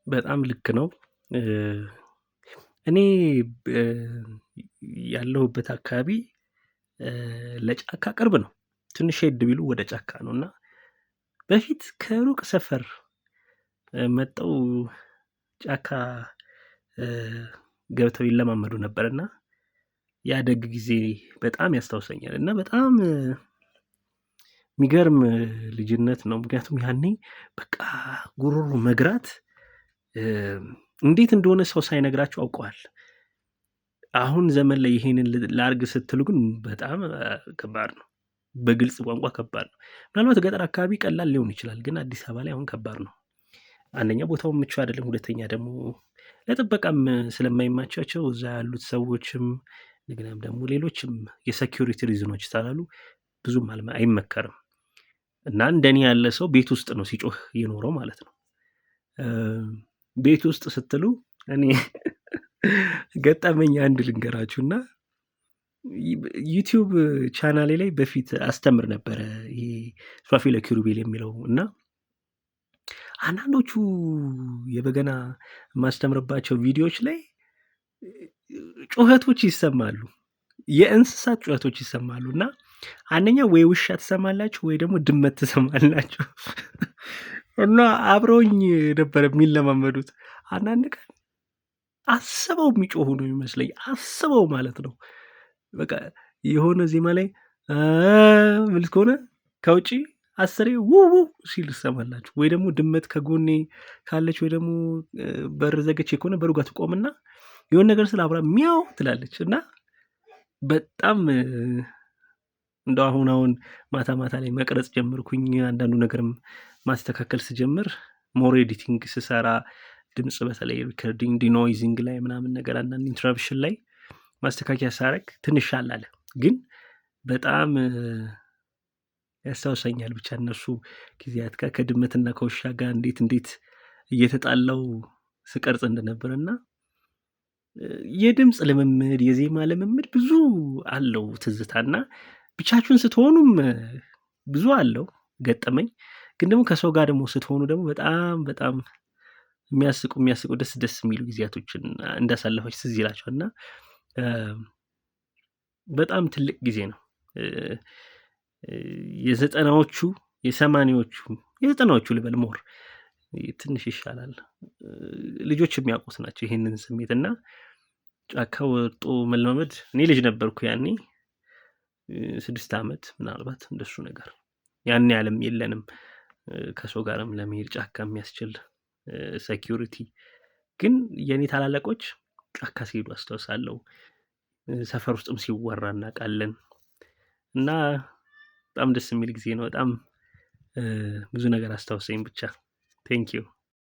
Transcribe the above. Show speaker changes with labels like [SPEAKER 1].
[SPEAKER 1] በጣም ልክ ነው። እኔ ያለሁበት አካባቢ ለጫካ ቅርብ ነው። ትንሽ ሄድ ቢሉ ወደ ጫካ ነው እና በፊት ከሩቅ ሰፈር መጠው ጫካ ገብተው ይለማመዱ ነበርና ያደግ ጊዜ በጣም ያስታውሰኛል እና በጣም የሚገርም ልጅነት ነው። ምክንያቱም ያኔ በቃ ጉሮሮ መግራት እንዴት እንደሆነ ሰው ሳይነግራችሁ አውቀዋል። አሁን ዘመን ላይ ይሄንን ላርግ ስትሉ ግን በጣም ከባድ ነው። በግልጽ ቋንቋ ከባድ ነው። ምናልባት ገጠር አካባቢ ቀላል ሊሆን ይችላል፣ ግን አዲስ አበባ ላይ አሁን ከባድ ነው። አንደኛ ቦታውን ምቹ አይደለም፣ ሁለተኛ ደግሞ ለጥበቃም ስለማይማቻቸው እዛ ያሉት ሰዎችም እንደገናም ደግሞ ሌሎችም የሴኩሪቲ ሪዝኖች ስላሉ ብዙም አይመከርም። እና እንደኔ ያለ ሰው ቤት ውስጥ ነው ሲጮህ የኖረው ማለት ነው። ቤት ውስጥ ስትሉ እኔ ገጠመኝ አንድ ልንገራችሁና ዩቲዩብ ቻናሌ ላይ በፊት አስተምር ነበረ። ይሄ ሱራፌል ኪሩቤል የሚለው እና አንዳንዶቹ የበገና የማስተምርባቸው ቪዲዮዎች ላይ ጩኸቶች ይሰማሉ፣ የእንስሳት ጩኸቶች ይሰማሉ እና አንደኛ ወይ ውሻ ትሰማላችሁ ወይ ደግሞ ድመት ትሰማላችሁ እና አብረውኝ ነበር የሚለማመዱት። አንዳንድ ቀን አስበው የሚጮሁ ነው የሚመስለኝ፣ አስበው ማለት ነው። በቃ የሆነ ዜማ ላይ ምልስ ከሆነ ከውጪ 10 ውው ሲል ትሰማላችሁ፣ ወይ ደግሞ ድመት ከጎኔ ካለች ወይ ደግሞ በር ዘግቼ ከሆነ በሩ ጋር ትቆምና የሆነ ነገር ስለ አብራ ሚያው ትላለች እና በጣም እንደው አሁን ማታ ማታ ላይ መቅረጽ ጀመርኩኝ። አንዳንዱ ነገርም ማስተካከል ስጀምር ሞር ኤዲቲንግ ስሰራ ድምጽ በተለይ ሪከርዲንግ ዲኖይዚንግ ላይ ምናምን ነገር አንዳንድ ኢንተራፕሽን ላይ ማስተካከያ ሳረግ ትንሽ አላለ፣ ግን በጣም ያስታውሰኛል። ብቻ እነሱ ጊዜያት ጋር ከድመትና ከውሻ ጋር እንዴት እየተጣላው ስቀርጽ እንደነበረና የድምጽ ልምምድ የዜማ ልምምድ ብዙ አለው ትዝታና ብቻችሁን ስትሆኑም ብዙ አለው ገጠመኝ። ግን ደግሞ ከሰው ጋር ደግሞ ስትሆኑ ደግሞ በጣም የሚያስቁ ደስ የሚሉ ጊዜያቶችን እንዳሳለፋችሁ ትዝ ይላችኋል እና በጣም ትልቅ ጊዜ ነው። የዘጠናዎቹ የዘጠናዎቹ ልበል ሞር ትንሽ ይሻላል፣ ልጆች የሚያውቁት ናቸው ይሄንን ስሜት እና ጫካ ወጦ መለማመድ። እኔ ልጅ ነበርኩ ያኔ 6 ዓመት ምናልባት እንደሱ ነገር። ያኔ ዓለም የለንም ከሰው ጋርም ለመሄድ ጫካ የሚያስችል ሴኩሪቲ። ግን የኔ ታላላቆች ጫካ ሲሄዱ አስታውሳለሁ። ሰፈር ውስጥም ሲወራ እናውቃለን እና በጣም ደስ የሚል ጊዜ ነው። በጣም ብዙ ነገር አስታውሰኝ ብቻ። ቴንኪው